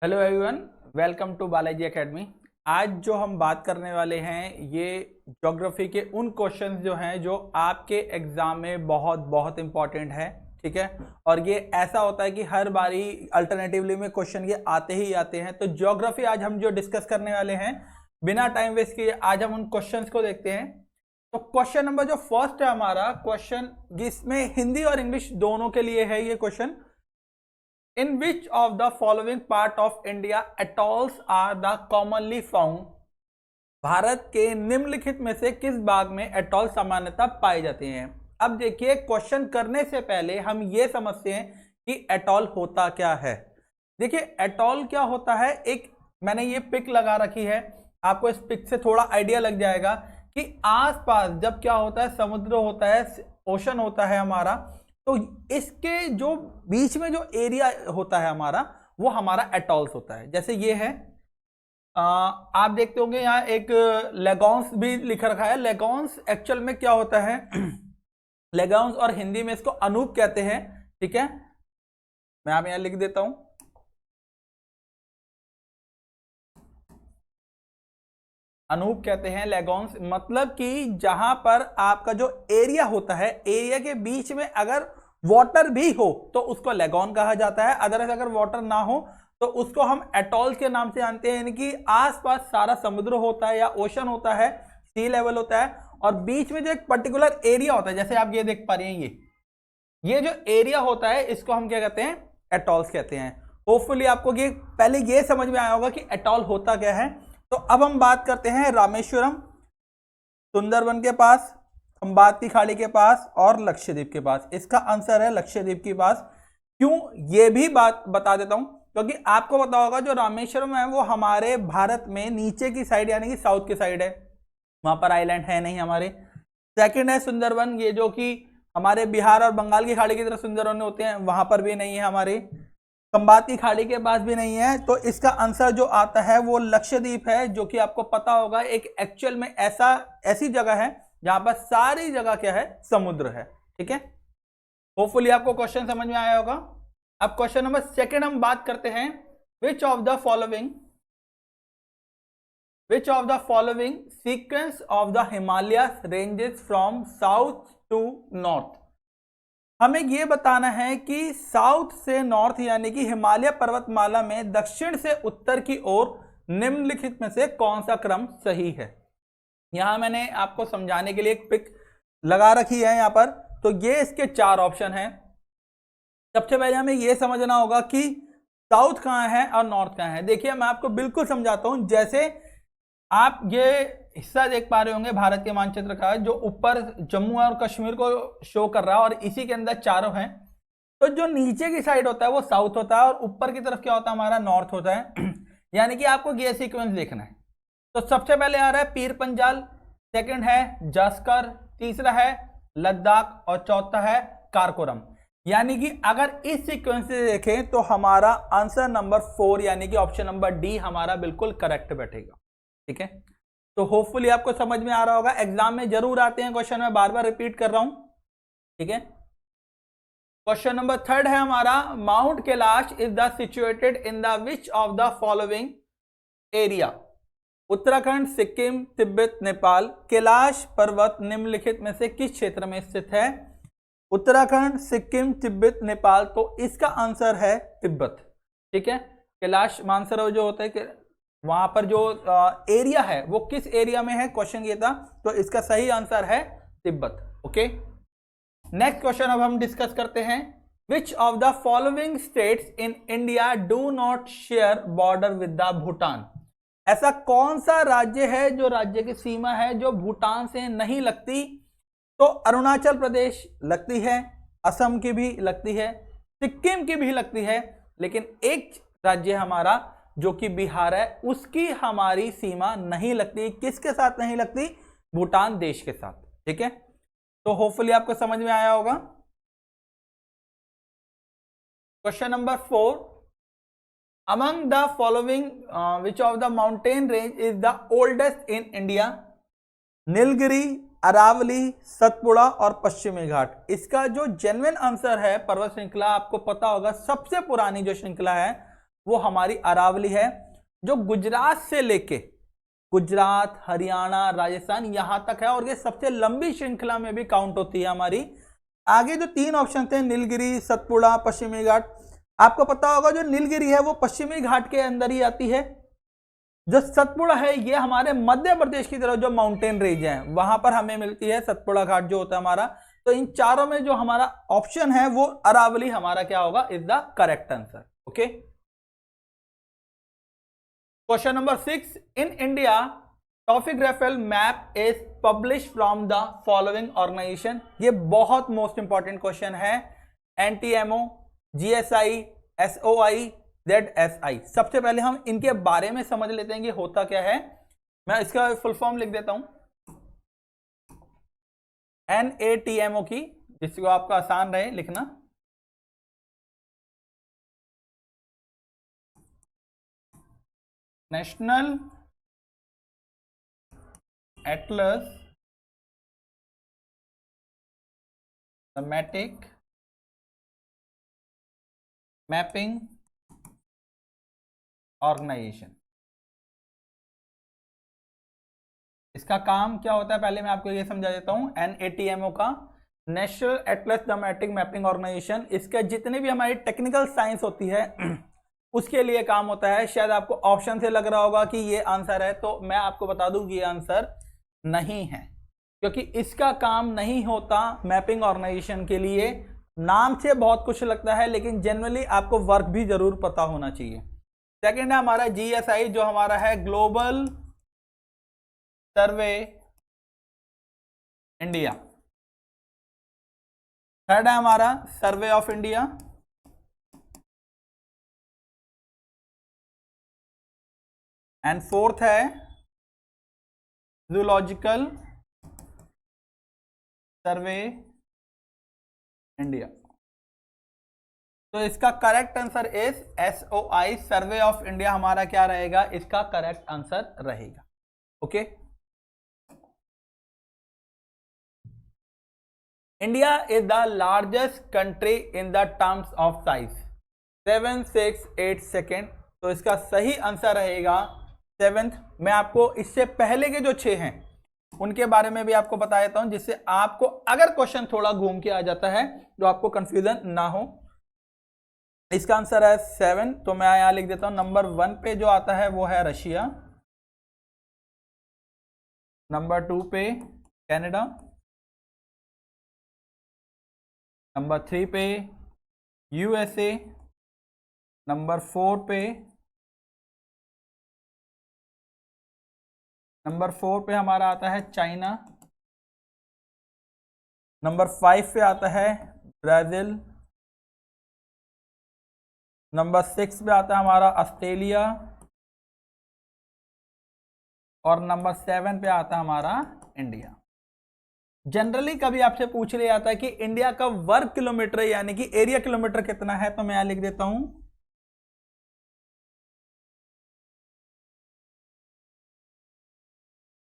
Hello everyone, welcome to Balaji academy. आज जो हम बात करने वाले हैं ये ज्योग्राफी के उन क्वेश्चंस जो हैं जो आपके एग्जाम में बहुत बहुत इंपॉर्टेंट है। ठीक है, और ये ऐसा होता है कि हर बारी अल्टरनेटिवली में क्वेश्चन ये आते ही आते हैं। तो ज्योग्राफी आज हम जो डिस्कस करने वाले हैं, बिना टाइम वेस्ट किए आज हम उन क्वेश्चंस को देखते हैं। तो क्वेश्चन नंबर जो फर्स्ट है हमारा क्वेश्चन, जिसमें हिंदी और इंग्लिश दोनों के लिए है ये question. In which of the following part of India atolls are the commonly found? Bharat के निम्नलिखित में से किस भाग में एटॉल सामान्यतः पाए जाते हैं? अब देखिए, क्वेश्चन करने से पहले हम ये समझते हैं कि एटॉल होता क्या है। देखिए, एटॉल क्या होता है, एक मैंने ये पिक लगा रखी है, आपको इस पिक से थोड़ा आइडिया लग जाएगा कि आसपास जब क्या होता है, समुद्र होता है, ओशन होता है हमारा, तो इसके जो बीच में जो एरिया होता है हमारा, वो हमारा एटॉल्स होता है। जैसे ये है, आप देखते होंगे यहाँ एक लेगोन्स भी लिख रखा है। लेगोन्स एक्चुअल में क्या होता है लेगोन्स, और हिंदी में इसको अनूप कहते हैं। ठीक है, मैं आप यहाँ लिख देता हूं, अनूप कहते हैं लेगोन्स। मतलब कि जहां पर आपका जो एरिया होता है, एरिया के बीच में अगर वाटर भी हो तो उसको लेगोन कहा जाता है। अदरवाइज अगर वाटर ना हो तो उसको हम एटॉल के नाम से जानते हैं। यानी कि आसपास सारा समुद्र होता है या ओशन होता है, सी लेवल होता है, और बीच में जो एक पर्टिकुलर एरिया होता है, जैसे आप ये देख पा रहे हैं, ये जो एरिया होता है इसको हम क्या कहते हैं, एटॉल्स कहते हैं। होपफुली आपको ये पहले ये समझ में आया होगा कि एटॉल होता क्या है। तो अब हम बात करते हैं रामेश्वरम, सुंदरबन के पास, खंबात की खाड़ी के पास और लक्षद्वीप के पास। इसका आंसर है लक्षद्वीप के पास। क्यों, ये भी बात बता देता हूं, क्योंकि आपको पता होगा जो रामेश्वरम है वो हमारे भारत में नीचे की साइड यानी कि साउथ की साइड है, वहां पर आइलैंड है नहीं हमारे। सेकंड है सुंदरबन, ये जो कि हमारे बिहार और बंगाल की खाड़ी की तरफ सुंदरबन होते हैं, वहां पर भी नहीं है हमारे। खंबात की खाड़ी के पास भी नहीं है। तो इसका आंसर जो आता है वो लक्षद्वीप है, जो कि आपको पता होगा एक एक्चुअल में ऐसी जगह है जहां पर सारी जगह क्या है, समुद्र है। ठीक है, होपफुली आपको क्वेश्चन समझ में आया होगा। अब क्वेश्चन नंबर सेकंड हम बात करते हैं, which of the following sequence of the Himalayas ranges from south to north. हमें यह बताना है कि साउथ से नॉर्थ यानी कि हिमालय पर्वतमाला में दक्षिण से उत्तर की ओर निम्नलिखित में से कौन सा क्रम सही है। यहां मैंने आपको समझाने के लिए एक पिक लगा रखी है यहां पर। तो ये इसके चार ऑप्शन हैं। सबसे पहले हमें यह समझना होगा कि साउथ कहां है और नॉर्थ कहां है। देखिए, मैं आपको बिल्कुल समझाता हूं। जैसे आप ये हिस्सा देख पा रहे होंगे भारत के मानचित्र का, जो ऊपर जम्मू और कश्मीर को शो कर रहा है, और इसी के अंदर चारों हैं। तो जो नीचे की साइड होता है वो साउथ होता है, और ऊपर की तरफ क्या होता है, हमारा नॉर्थ होता है। यानी कि आपको ये सीक्वेंस देखना है। तो सबसे पहले आ रहा है पीर पंजाल, सेकंड है जास्कर, तीसरा है लद्दाख, और चौथा है कारकोरम। यानी कि अगर इस सीक्वेंस से देखें तो हमारा आंसर नंबर 4 यानी कि ऑप्शन नंबर डी हमारा बिल्कुल करेक्ट बैठेगा। ठीक है, तो होपफुली आपको समझ में आ रहा होगा। एग्जाम में जरूर आते हैं क्वेश्चन, मैं बार बार रिपीट कर रहा हूं। ठीक है, क्वेश्चन नंबर थर्ड है हमारा, mount Kailash is the situated in the which of the following area. Uttarakhand, Sikkim, Tibet, Nepal. Kailash पर्वत निम्नलिखित में से किस क्षेत्र में स्थित है? उत्तराखंड, सिक्किम, तिब्बत, नेपाल। तो इसका आंसर है तिब्बत। ठीक है, कैलाश मानसरोवर जो होता है कि वहां पर जो एरिया है वो किस एरिया में है, क्वेश्चन ये था। तो इसका सही आंसर है तिब्बत। ओके, नेक्स्ट क्वेश्चन अब हम डिस्कस करते हैं, which of the following states in India do not share border with the Bhutan. ऐसा कौन सा राज्य है जो राज्य की सीमा है जो भूटान से नहीं लगती? तो अरुणाचल प्रदेश लगती है, असम की भी लगती है, सिक्किम की भी लगती है, लेकिन एक राज्य हमारा जो कि बिहार है, उसकी हमारी सीमा नहीं लगती। किसके साथ नहीं लगती? भूटान देश के साथ। ठीक है, तो होपफुली आपको समझ में आया होगा। Question number 4, among the following which of the mountain range is the oldest in India. Nilgiri, Aravalli, Satpura और पश्चिमी घाट। इसका जो जेन्युइन आंसर है पर्वत श्रृंखला, आपको पता होगा सबसे पुरानी जो श्रृंखला है वो हमारी अरावली है, जो गुजरात से लेके गुजरात, हरियाणा, राजस्थान यहां तक है, और ये सबसे लंबी श्रृंखला में भी काउंट होती है हमारी। आगे जो 3 ऑप्शन थे, नीलगिरी, सतपुड़ा, पश्चिमी घाट, आपको पता होगा जो नीलगिरी है वो पश्चिमी घाट के अंदर ही आती है। जो सतपुड़ा है ये हमारे मध्य प्रदेश की तरफ जो माउंटेन रेंज है वहां पर हमें मिलती है सतपुड़ा घाट जो होता है हमारा। तो इन चारों में जो हमारा ऑप्शन है वो अरावली हमारा क्या होगा, is the correct answer. Okay, question number 6, in India topographical map is publish from the following organisation. ये बहुत मोस्ट इंपॉर्टेंट क्वेश्चन है। NTMO, GSI, SOI, ZSI. सबसे पहले हम इनके बारे में समझ लेते हैं कि होता क्या है। मैं इसका फुल फॉर्म लिख देता हूं, एनएटीएमओ की, जिसको आपका आसान रहे लिखना। National atlas thematic mapping organisation. इसका काम क्या होता है पहले मैं आपको ये समझा देता हूं। एनएटीएमओ का national atlas thematic mapping organisation, इसके जितने भी हमारी टेक्निकल साइंस होती है उसके लिए काम होता है। शायद आपको ऑप्शन से लग रहा होगा कि ये आंसर है, तो मैं आपको बता दूं कि ये आंसर नहीं है, क्योंकि इसका काम नहीं होता मैपिंग ऑर्गेनाइजेशन के लिए। नाम से बहुत कुछ लगता है, लेकिन जनरली आपको वर्क भी जरूर पता होना चाहिए। सेकंड है हमारा जीएसआई, जो हमारा है ग्लोबल सर्वे इंडिया। थर्ड है हमारा survey of India. And fourth है जूलॉजिकल सर्वे इंडिया। तो इसका correct answer is SOI, survey of India हमारा क्या रहेगा, इसका करेक्ट आंसर रहेगा। Okay, India is the largest country in the terms of size, 768 second. तो इसका सही आंसर रहेगा 7th। मैं आपको इससे पहले के जो 6 हैं उनके बारे में भी आपको बता देता हूं, जिससे आपको अगर क्वेश्चन थोड़ा घूम के आ जाता है तो आपको कंफ्यूजन ना हो। इसका आंसर है 7, तो मैं यहां लिख देता हूं। नंबर 1 पे जो आता है वो है रशिया, नंबर 2 पे कनाडा, नंबर 3 पे यूएसए, नंबर 4 पे हमारा आता है चाइना, नंबर 5 पे आता है ब्राजील, नंबर 6 पे आता है हमारा ऑस्ट्रेलिया, और नंबर 7 पे आता है हमारा इंडिया। जनरली कभी आपसे पूछ लिया जाता है कि इंडिया का वर्ग किलोमीटर यानी कि एरिया किलोमीटर कितना है, तो मैं यहां लिख देता हूं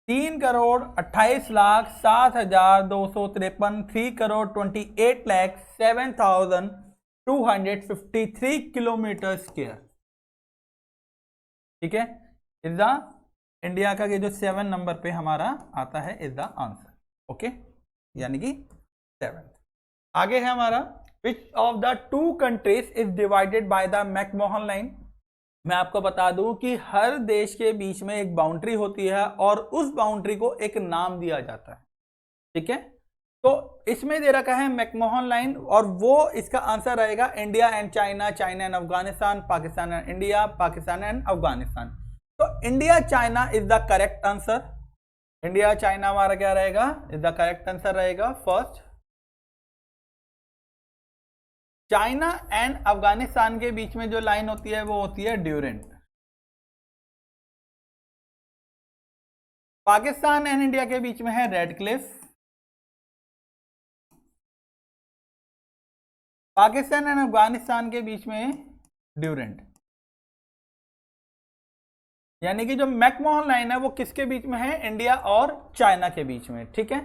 3,28,07,253, 3,28,07,253 किलोमीटर स्क्वायर। ठीक है, इज द इंडिया का ये जो 7 नंबर पे हमारा आता है इज द आंसर। ओके, यानी कि 7th। आगे है हमारा विच of the 2 countries is divided by the McMahon line. मैं आपको बता दूं कि हर देश के बीच में एक बाउंड्री होती है और उस बाउंड्री को एक नाम दिया जाता है। ठीक है, तो इसमें दे रखा है मैकमोहन लाइन, और वो इसका आंसर रहेगा India and China, China and Afghanistan, Pakistan and India, Pakistan and Afghanistan. तो India China is the correct answer. India China हमारा क्या रहेगा, इज द करेक्ट आंसर रहेगा फर्स्ट। चाइना एंड अफगानिस्तान के बीच में जो लाइन होती है वो होती है ड्यूरेंट। पाकिस्तान एंड इंडिया के बीच में है red Cliff. Pakistan and Afghanistan के बीच में ड्यूरेंट। यानी कि जो मैकमोहन लाइन है वो किसके बीच में है, इंडिया और चाइना के बीच में। ठीक है,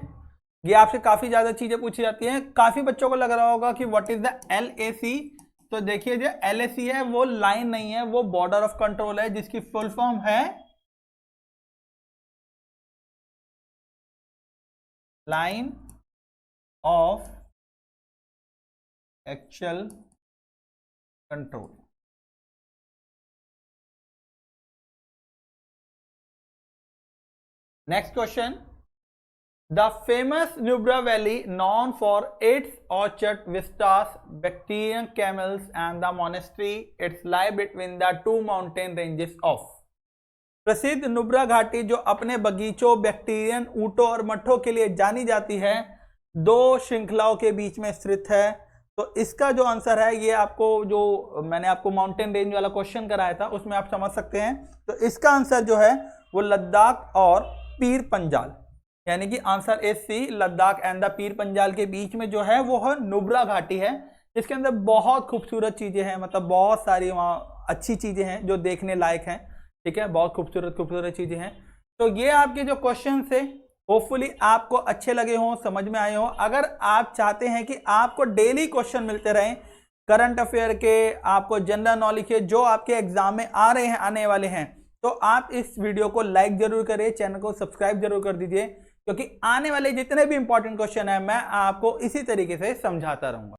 ये आपसे काफी ज्यादा चीजें पूछी जाती हैं। काफी बच्चों को लग रहा होगा कि व्हाट इज द LAC, तो देखिए जो LAC है वो लाइन नहीं है, वो बॉर्डर ऑफ कंट्रोल है, जिसकी फुल फॉर्म है line of actual control. Next question, the famous Nubra valley known for its orchard vistas, Bactrian camels and the monastery, it's lie between the two mountain ranges of। प्रसिद्ध नुब्रा घाटी जो अपने बगीचों, Bactrian ऊंटों और मठों के लिए जानी जाती है, दो श्रृंखलाओं के बीच में स्थित है। तो इसका जो आंसर है, ये आपको जो मैंने आपको माउंटेन रेंज वाला क्वेश्चन कराया था उसमें आप समझ सकते हैं। तो इसका आंसर जो है वो लद्दाख और पीर पंजाल, यानी कि answer is C, Ladakh and the Pir Panjal के बीच में जो है वो है नुब्रा घाटी है, जिसके अंदर बहुत खूबसूरत चीजें हैं, मतलब बहुत सारी वहाँ अच्छी चीजें हैं जो देखने लायक हैं। ठीक है, बहुत खूबसूरत चीजें हैं। तो ये आपके जो क्वेश्चन थे होपफुली आपको अच्छे लगे हों, समझ में आए हों। अगर आप चाहते हैं कि आपको डेली क्वेश्चन मिलते रहें करंट अफेयर के, आपको जनरल नॉलेज के जो आपके एग्जाम में आ रहे हैं, आने वाले हैं, तो आप इस वीडियो को लाइक जरूर करें, चैनल को सब्सक्राइब जरूर कर दीजिए, क्योंकि आने वाले जितने भी इंपॉर्टेंट क्वेश्चन है मैं आपको इसी तरीके से समझाता रहूंगा।